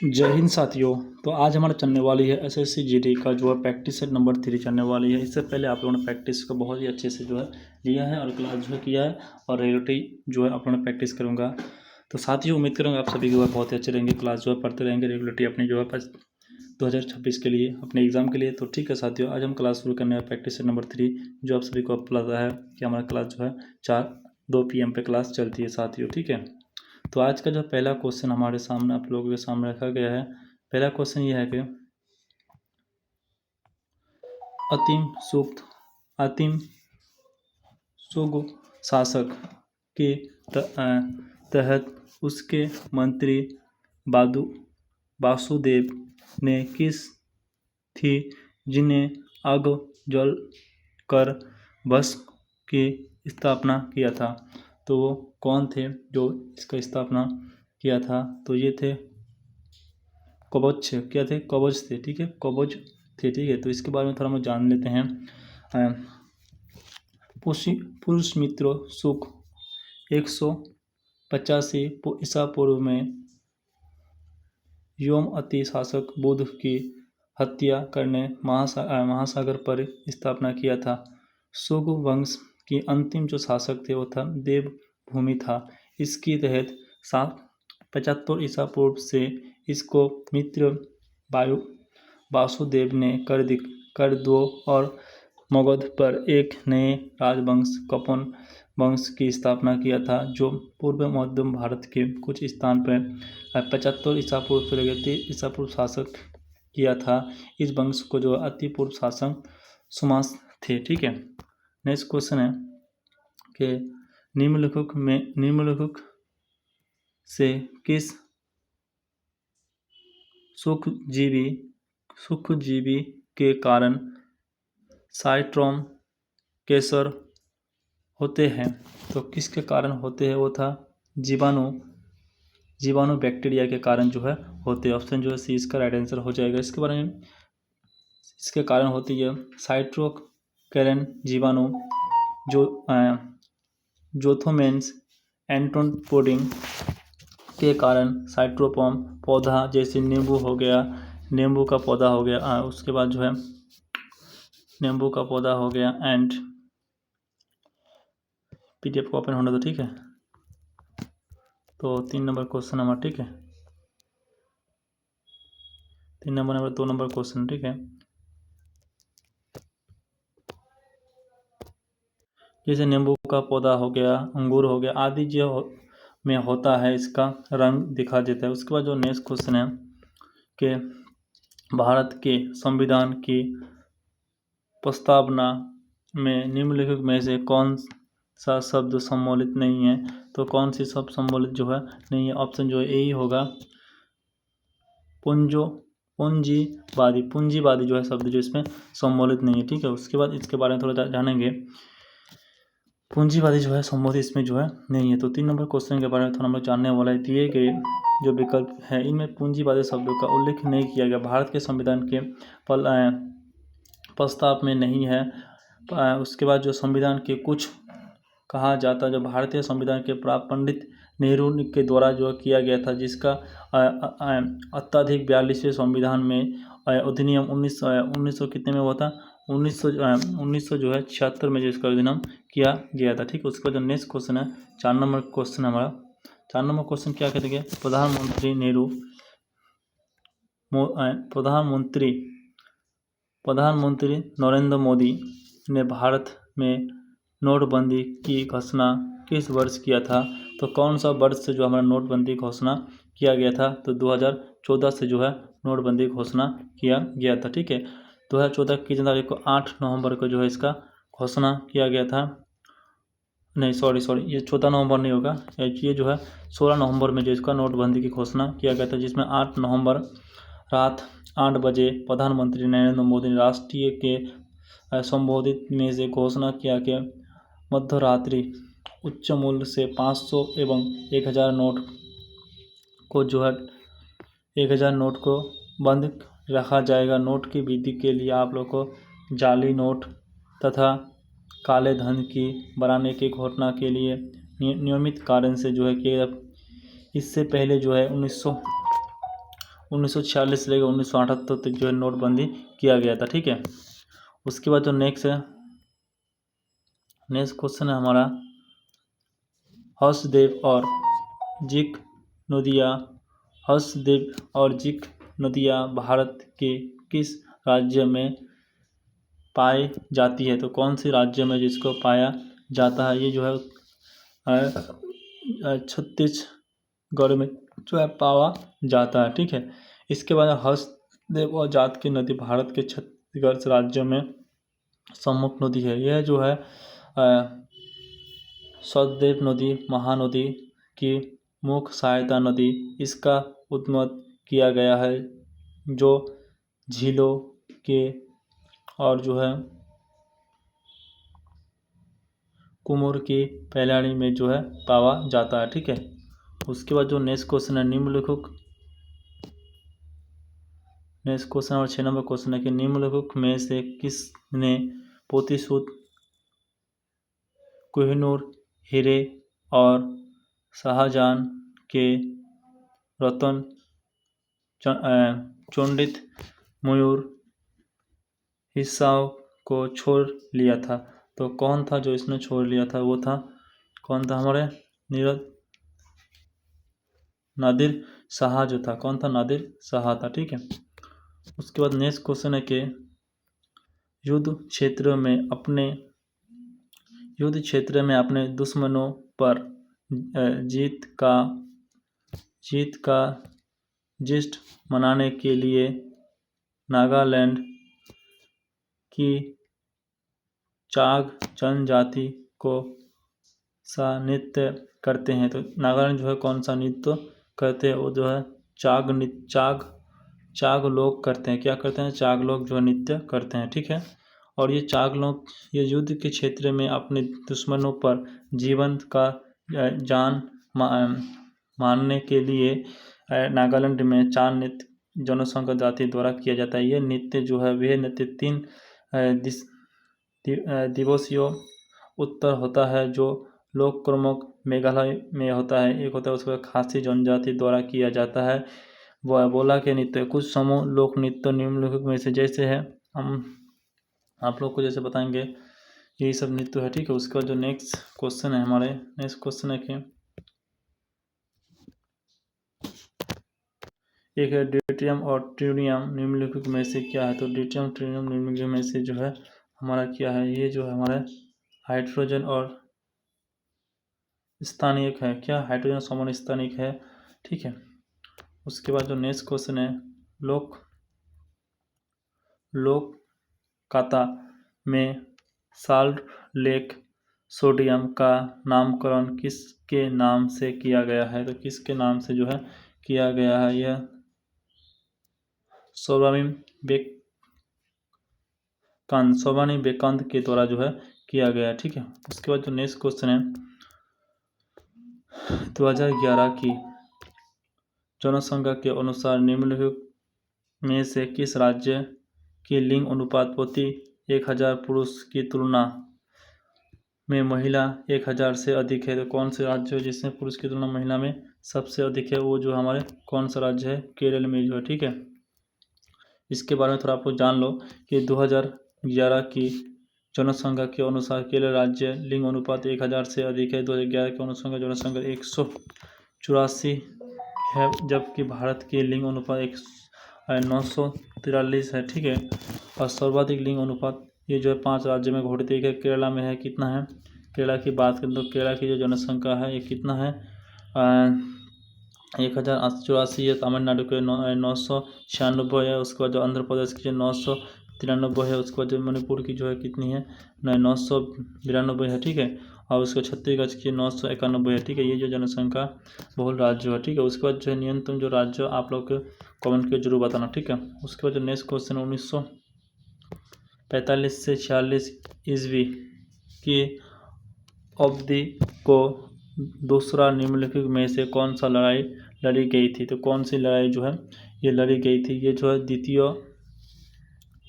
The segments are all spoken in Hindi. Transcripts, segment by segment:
जय हिंद साथियों। तो आज हमारा चलने वाली है एसएससी जीडी का जो है प्रैक्टिस सेट नंबर 3 चलने वाली है। इससे पहले आप लोगों ने प्रैक्टिस को बहुत ही अच्छे से जो है लिया है और क्लास जो है किया है, और रियलिटी जो है आप लोगों ने प्रैक्टिस करूँगा। तो साथियों उम्मीद करूँगा आप सभी जो है बहुत ही अच्छे रहेंगे, क्लास जो है पढ़ते रहेंगे रेगुलरिटी अपनी जो है 2026 के लिए, अपने एग्जाम के लिए। तो ठीक है साथियों, आज हम क्लास शुरू करने हैं प्रैक्टिस सेट नंबर 3, जो आप सभी को पता है कि हमारा क्लास जो है 2 PM पे क्लास चलती है साथियों। ठीक है, तो आज का जो पहला क्वेश्चन हमारे सामने आप लोगों के सामने रखा गया है। पहला क्वेश्चन ये है कि अंतिम सुगु शासक के तहत उसके मंत्री वासुदेव ने किस थी जिन्हें आग जल कर भस्म की स्थापना किया था। तो वो कौन थे जो इसका स्थापना किया था? तो ये थे कवच। क्या थे? कवच थे। ठीक है, कवच थे। ठीक है, तो इसके बारे में थोड़ा हम जान लेते हैं। पुरुषमित्र सुख 185 ईसा पूर्व में यौमअति शासक बुद्ध की हत्या करने महासागर पर स्थापना किया था। सुग वंश की अंतिम जो शासक थे वो था देवभूमि था। इसके तहत 75 ईसा पूर्व से इसको मित्र वासुदेव ने कर दो और मगध पर एक नए राजवंश कपन वंश की स्थापना किया था, जो पूर्व मध्य भारत के कुछ स्थान पर 75 ईसा पूर्व से लेकर 30 ईसा पूर्व शासक किया था। इस वंश को जो अति पूर्व शासक सुमास थे। ठीक है, नेक्स्ट क्वेश्चन है कि निम्नलिखित से किस सूक्ष्मजीवी के कारण साइटोम कैंसर होते हैं? तो किसके कारण होते हैं? वो था जीवाणु बैक्टीरिया के कारण जो है होते हैं। ऑप्शन जो है सी इसका राइट आंसर हो जाएगा। इसके बारे में इसके कारण होती है साइटोकैरन जीवाणु जो जोथोमेंस एंटोपोडिन के कारण साइट्रोपॉम पौधा, जैसे नींबू हो गया, नींबू का पौधा हो गया, उसके बाद जो है नींबू का पौधा हो गया एंड PDF को ओपन होने दो। ठीक है, तो 3 नंबर क्वेश्चन हमारा। ठीक है, 3 नंबर 2 नंबर क्वेश्चन। ठीक है, जैसे नींबू का पौधा हो गया, अंगूर हो गया आदि जो में होता है, इसका रंग दिखा देता है। उसके बाद जो नेक्स्ट क्वेश्चन है कि भारत के संविधान की प्रस्तावना में निम्नलिखित में से कौन सा शब्द सम्मिलित नहीं है? तो कौन सी शब्द सम्मिलित जो है नहीं है? ऑप्शन जो है यही होगा पूंजीवादी जो है शब्द जो इसमें सम्मिलित नहीं है। ठीक है, उसके बाद इसके बारे में थोड़ा जानेंगे। पूंजीवादी जो है सम्मिलित इसमें जो है नहीं है। तो 3 नंबर क्वेश्चन के बारे में थोड़ा हम लोग जानने वाला है। दिए गए जो विकल्प है इनमें पूंजीवादी शब्दों का उल्लेख नहीं किया गया, भारत के संविधान के प्रस्ताव में नहीं है। उसके बाद जो संविधान के कुछ कहा जाता है, जो भारतीय संविधान के प्राप्त पंडित नेहरू के द्वारा जो किया गया था, जिसका अत्यधिक 42वें संविधान में अधिनियम 1900 कितने में हुआ था? 1900 जो है 76 में जो इसका अधिनियम किया गया था। ठीक है, उसके बाद जो नेक्स्ट क्वेश्चन है 4 नंबर क्वेश्चन हमारा। 4 नंबर क्वेश्चन क्या कहते हैं? प्रधानमंत्री नरेंद्र मोदी ने भारत में नोटबंदी की घोषणा किस वर्ष किया था? तो कौन सा वर्ष से जो हमारा नोटबंदी घोषणा किया गया था? तो 2014 से जो है नोटबंदी घोषणा किया गया था। ठीक है, 2014 की तारीख को 8 नवंबर को जो है इसका घोषणा किया गया था। नहीं सॉरी ये 14 नवंबर नहीं होगा, ये जो है 16 नवंबर में जो इसका नोटबंदी की घोषणा किया गया था, जिसमें 8 नवंबर रात 8 बजे प्रधानमंत्री नरेंद्र मोदी ने राष्ट्रीय के संबोधित में से घोषणा किया कि मध्यरात्रि उच्च मूल्य से 500 एवं 1000 नोट को जो है 1000 नोट को बंद रखा जाएगा। नोट की वृद्धि के लिए आप लोग को जाली नोट तथा काले धन की बनाने की घोषणा के लिए नियमित कारण से जो है कि इससे पहले जो है 1946 से लेकर 1978 तक जो है नोटबंदी किया गया था। ठीक है, उसके बाद जो नेक्स्ट क्वेश्चन है हमारा, हर्षदेव और जिक नदियाँ हर्षदेव और जिक नदियाँ भारत के किस राज्य में पाई जाती है? तो कौन सी राज्य में जिसको पाया जाता है? ये जो है छत्तीसगढ़ में जो है पाया जाता है। ठीक है, इसके बाद हर्षदेव और जात की नदी भारत के छत्तीसगढ़ राज्य में प्रमुख नदी है। यह जो है सतलुज नदी महानदी की मुख्य सहायता नदी, इसका उद्गम किया गया है जो झीलों के और जो है कुमुर की फैलानी में जो है पाया जाता है। ठीक है, उसके बाद जो नेक्स्ट क्वेश्चन है निम्नलिखित और 6 नंबर क्वेश्चन है कि निम्नलिखित में से किसने पोतीसूत, कोहिनूर हीरे और शाहजहां के रत्न चोंडित मयूर हिस्साओं को छोड़ लिया था? तो कौन था जो इसने छोड़ लिया था? वो था कौन था हमारे नादिर शाह जो था। कौन था? नादिर शाह था। ठीक है, उसके बाद नेक्स्ट क्वेश्चन है कि युद्ध क्षेत्र में अपने दुश्मनों पर जीत का जश्न मनाने के लिए नागालैंड की चाग जनजाति को सा नृत्य करते हैं? तो नागालैंड जो है कौन सा नृत्य करते हैं? वो जो है चाग लोग करते हैं। क्या करते हैं? चाग लोग जो नृत्य करते हैं। ठीक है, और ये चाग लोग ये युद्ध के क्षेत्र में अपने दुश्मनों पर जीवन का जान मारने के लिए नागालैंड में चाग नृत्य जनसंघ जाति द्वारा किया जाता है। ये नृत्य जो है वह नृत्य 3 दिवसीय उत्तर होता है जो लोक प्रमुख मेघालय में होता है। एक होता है उसके बाद खासी जनजाति द्वारा किया जाता है बोला के नृत्य। कुछ समूह लोक नृत्य निम्नलिखित में से जैसे है, हम आप लोग को जैसे बताएंगे यही सब नृत्य है। ठीक है, उसके बाद जो नेक्स्ट क्वेश्चन है हमारे नेक्स्ट क्वेश्चन है कि एक है ड्यूटेरियम और ट्रिटियम निम्नलिखित में से क्या है? तो ड्यूटेरियम ट्रिटियम निम्नलिखित में से जो है हमारा क्या है? ये जो है हमारे हाइड्रोजन और स्थानिक है। क्या? हाइड्रोजन समान स्थानिक है। ठीक है, उसके बाद जो नेक्स्ट क्वेश्चन है लोक काता में साल्ट लेक सोडियम का नामकरण किसके नाम से किया गया है? तो किसके नाम से जो है किया गया है? यह स्वामी विवेकानंद के द्वारा जो है किया गया। ठीक है, उसके बाद जो नेक्स्ट क्वेश्चन है 2011 की जनसंख्या के अनुसार निम्नलिखित में से किस राज्य की लिंग अनुपात प्रति 1000 पुरुष की तुलना में महिला 1000 से अधिक है? तो कौन से राज्य है जिसमें पुरुष की तुलना महिला में सबसे अधिक है? वो जो हमारे कौन सा राज्य है? केरल में जो है। ठीक है, इसके बारे में थोड़ा आप लोग जान लो कि 2011 की जनसंख्या के अनुसार केरल राज्य लिंग अनुपात 1000 से अधिक है। 2011 के अनुसार जनसंख्या 184 है, जबकि भारत की लिंग अनुपात 943 है। ठीक है, और सर्वाधिक लिंग अनुपात ये जो है 5 राज्य में घोषित है। केरला में है, कितना है? केरला की बात करें तो केरला की जो जनसंख्या है ये कितना है? 1084 है। तमिलनाडु के 996 है। उसके बाद जो आंध्र प्रदेश की जो 993 है। उसके बाद जो मणिपुर की जो है कितनी है? 992 है। ठीक है, और उसके छत्तीसगढ़ की 991 है। ठीक है, ये जो जनसंख्या बहुल राज्य है। ठीक है, उसके बाद जो है न्यूनतम जो राज्य आप लोग को कमेंट के जरूर बताना। ठीक है, उसके बाद जो नेक्स्ट क्वेश्चन 1945 से 46 ईस्वी की अवधि को दूसरा निम्नलिखित में से कौन सा लड़ाई लड़ी गई थी? तो कौन सी लड़ाई जो है ये लड़ी गई थी? ये जो है द्वितीय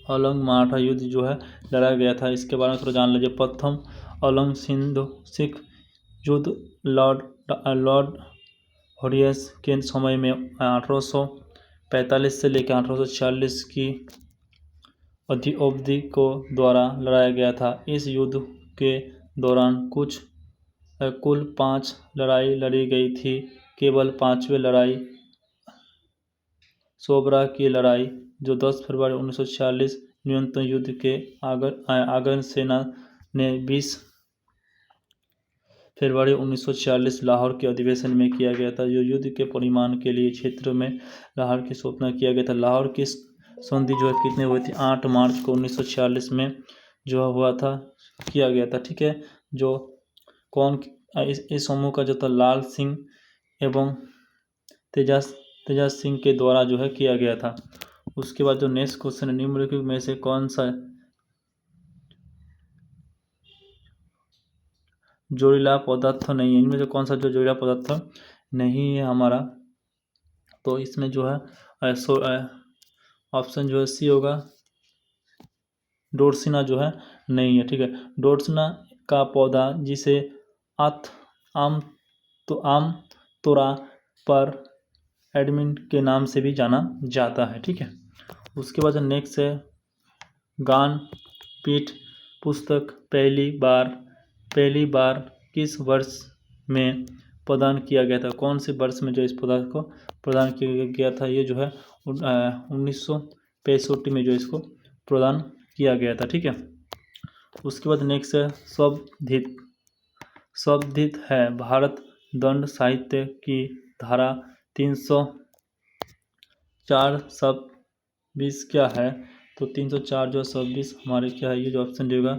अलंग मराठा युद्ध जो है लड़ा गया था। इसके बारे में थोड़ा जान लीजिए। प्रथम अलंग सिंधु सिख युद्ध लॉर्ड होरियस के समय में 1800 1845 से लेकर 1846 की अवधि को द्वारा लड़ाया गया था। इस युद्ध के दौरान कुल 5 लड़ाई लड़ी गई थी। केवल 5वीं लड़ाई सोबरा की लड़ाई जो 10 फरवरी 1946 न्यूनतम युद्ध के आगन सेना ने 20 फरवरी 1946 लाहौर के अधिवेशन में किया गया था। जो युद्ध के परिमाण के लिए क्षेत्र में लाहौर की स्थापना किया गया था। लाहौर की संधि जो है कितने हुई थी? 8 मार्च को 1946 में जो हुआ था, किया गया था। ठीक है, जो कौन इस समूह का जो था लाल सिंह एवं तेजाज सिंह के द्वारा जो है किया गया था। उसके बाद जो नेक्स्ट क्वेश्चन है, निम्नलिखित में से कौन सा जोड़ीला पदार्थ नहीं है? इनमें से कौन सा जो जोड़ीला पदार्थ नहीं है हमारा? तो इसमें जो है ऑप्शन जो है सी होगा, डोरसिना जो है नहीं है। ठीक है, डोरसिना का पौधा जिसे आम तौरा पर एडमिन के नाम से भी जाना जाता है। ठीक है, उसके बाद नेक्स्ट है ज्ञानपीठ पुस्तक पहली बार किस वर्ष में प्रदान किया गया था? कौन से वर्ष में जो इस पदार्थ को प्रदान किया गया था? ये जो है 1965 में जो इसको प्रदान किया गया था। ठीक है, उसके बाद नेक्स्ट है शब्दित है भारत दंड साहित्य की धारा 304 सब 20 क्या है? तो 304 जो सब 20 हमारे क्या है? ये जो ऑप्शन देगा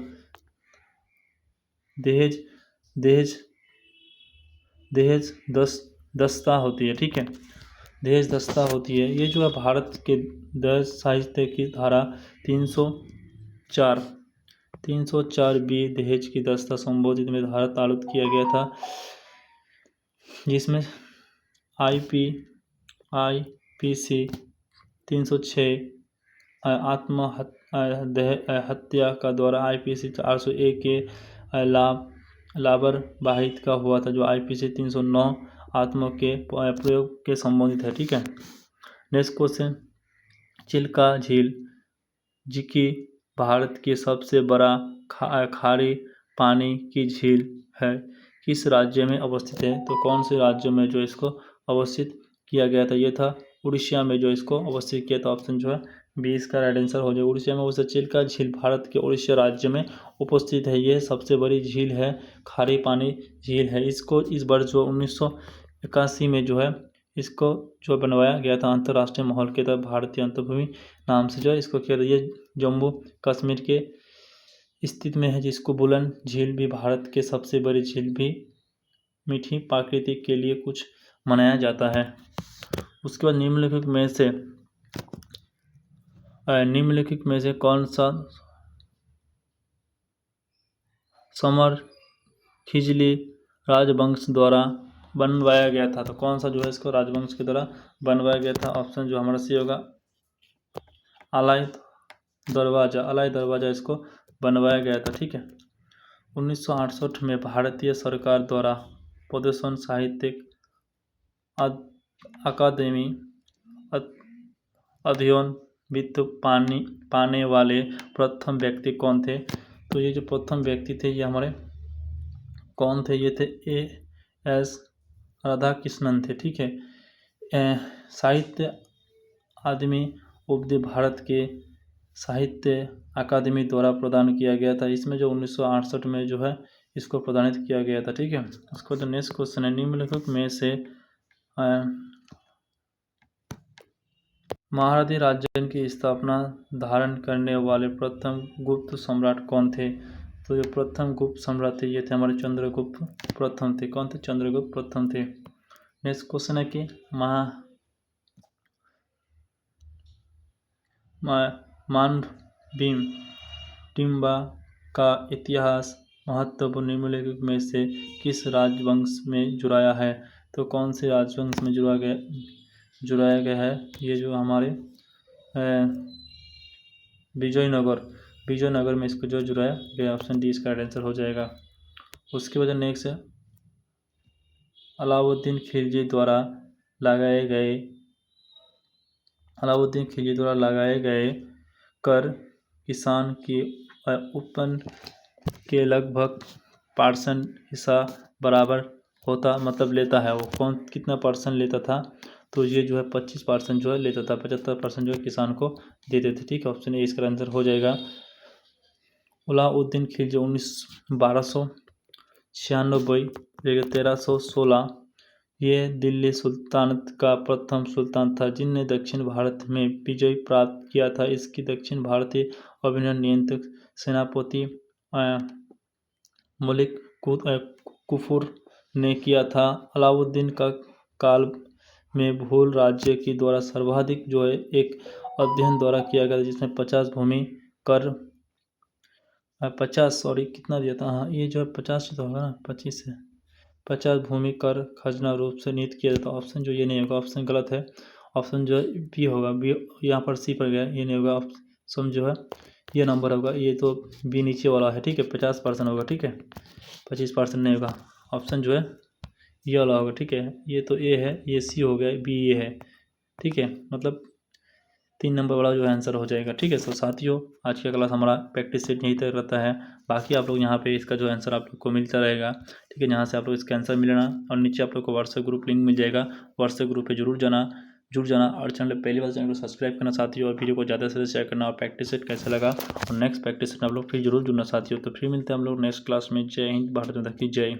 दहेज दस्ता होती है। ठीक है, दहेज दस्ता होती है। ये जो है भारत के दहेज साहित्य की धारा 304 बी दहेज की दस्ता संबोधित में धारा ताड़ित किया गया था, जिसमें आईपीसी 306 आत्महत्या का द्वारा आईपीसी 401 के लाबर बाहित का हुआ था, जो आईपीसी 309 आत्म के प्रयोग के संबंधित है। ठीक है, नेक्स्ट क्वेश्चन, चिल्का झील जिकी भारत की सबसे बड़ा खारी पानी की झील है, किस राज्य में अवस्थित है? तो कौन से राज्य में जो इसको अवस्थित किया गया था? ये था उड़ीसा में जो इसको अवस्थित किया था। ऑप्शन जो है 20 का राइट आंसर हो जाए। उड़ीसा में अवस्थित चिल्का झील भारत के उड़ीसा राज्य में उपस्थित है। ये सबसे बड़ी झील है, खारी पानी झील है। इसको इस वर्ष जो 1981 में जो है इसको जो बनवाया गया था अंतर्राष्ट्रीय माहौल के तहत भारतीय अंतर्भूमि नाम से जो है इसको किया था। ये जम्मू कश्मीर के स्थित में है, जिसको बुलंद झील भी भारत के सबसे बड़ी झील भी मीठी प्राकृतिक के लिए कुछ मनाया जाता है। उसके बाद निम्नलिखित में से कौन सा समर खिजली राजवंश द्वारा बनवाया गया था? तो कौन सा जो है इसको राजवंश के द्वारा बनवाया गया था? ऑप्शन जो हमारा सी होगा, अलाई दरवाजा इसको बनवाया गया था। ठीक है, 1968 में भारतीय सरकार द्वारा प्रदर्शन साहित्यिक अकादमी अध्ययन वित्त पाने वाले प्रथम व्यक्ति कौन थे? तो ये जो प्रथम व्यक्ति थे ये हमारे कौन थे? ये थे A.S. राधाकृष्णन थे। ठीक है, साहित्य अकादमी उपाधि भारत के साहित्य अकादमी द्वारा प्रदान किया गया था। इसमें जो 1968 में जो है इसको प्रदानित किया गया था। ठीक है, उसको तो नेक्स्ट क्वेश्चन है, निम्नलिखित में से महारथी राज्य की स्थापना धारण करने वाले प्रथम गुप्त सम्राट कौन थे? तो जो प्रथम गुप्त सम्राट थे ये थे हमारे चंद्रगुप्त प्रथम थे। कौन थे? चंद्रगुप्त प्रथम थे। नेक्स्ट क्वेश्चन है कि मानभीम टिम्बा का इतिहास महत्वपूर्ण निम्नलिखित में से किस राजवंश में जुड़ाया है? तो कौन से राजवंश में जुड़ाया गया है? ये जो हमारे विजयनगर में इसको जो जुड़ाया गया। ऑप्शन डी इसका आंसर हो जाएगा। उसके बाद नेक्स्ट है अलाउद्दीन खिलजी द्वारा लगाए गए अलाउद्दीन खिलजी द्वारा लगाए गए कर किसान की उत्पन्न के लगभग % हिस्सा बराबर होता, मतलब लेता है। वो कौन कितना % लेता था? तो ये जो है 25% जो है लेता था, 75% जो है किसान को देते थे। ठीक है, ऑप्शन ए इसका आंसर हो जाएगा। अलाउद्दीन खिलजी 1296 1316 ये दिल्ली सुल्तानत का प्रथम सुल्तान था जिनने दक्षिण भारत में विजय प्राप्त किया था। इसकी दक्षिण भारतीय अभिनव नियंत्रक सेनापति मलिक कुफुर ने किया था। अलाउद्दीन का काल में भूल राज्य की द्वारा सर्वाधिक जो है एक अध्ययन द्वारा किया गया था, जिसमें 50 भूमि कर 50 सॉरी कितना दिया था, हाँ ये जो है 50 तो होगा ना, 25 है, 50 भूमि कर खजना रूप से नियुक्त किया जाता। ऑप्शन जो ये नहीं होगा, ऑप्शन गलत है। ऑप्शन जो है बी होगा, बी यहाँ पर सी पर गया, ये नहीं होगा। ऑप्शन जो है ये नंबर होगा, ये तो बी नीचे वाला है। ठीक है, 50% होगा। ठीक है, 25% नहीं होगा। ऑप्शन जो है ये वाला होगा। ठीक है, ये तो ए है, ये सी हो गया, बी ये है। ठीक है, मतलब 3 नंबर वाला जो आंसर हो जाएगा। ठीक है, तो साथियों आज का क्लास हमारा प्रैक्टिस सेट यहीं तक रहता है। बाकी आप लोग यहाँ पे इसका जो आंसर आप लोग को मिलता रहेगा। ठीक है, यहाँ से आप लोग इसका आंसर मिलेना और नीचे आप लोग को व्हाट्सएप ग्रुप लिंक मिल जाएगा। व्हाट्सएप ग्रुप पे जुड़ जाना और चैनल पहली बार चैनल को सब्सक्राइब करना साथियों, और वीडियो को ज़्यादा से ज़्यादा शेयर करना। और प्रैक्टिस सेट कैसे लगा और नेक्स्ट प्रैक्टिस सेट आप लोग फिर जरूर जुड़ना साथियों। तो फिर मिलते हैं हम लोग नेक्स्ट क्लास में। जय हिंद, भारत माता की जय।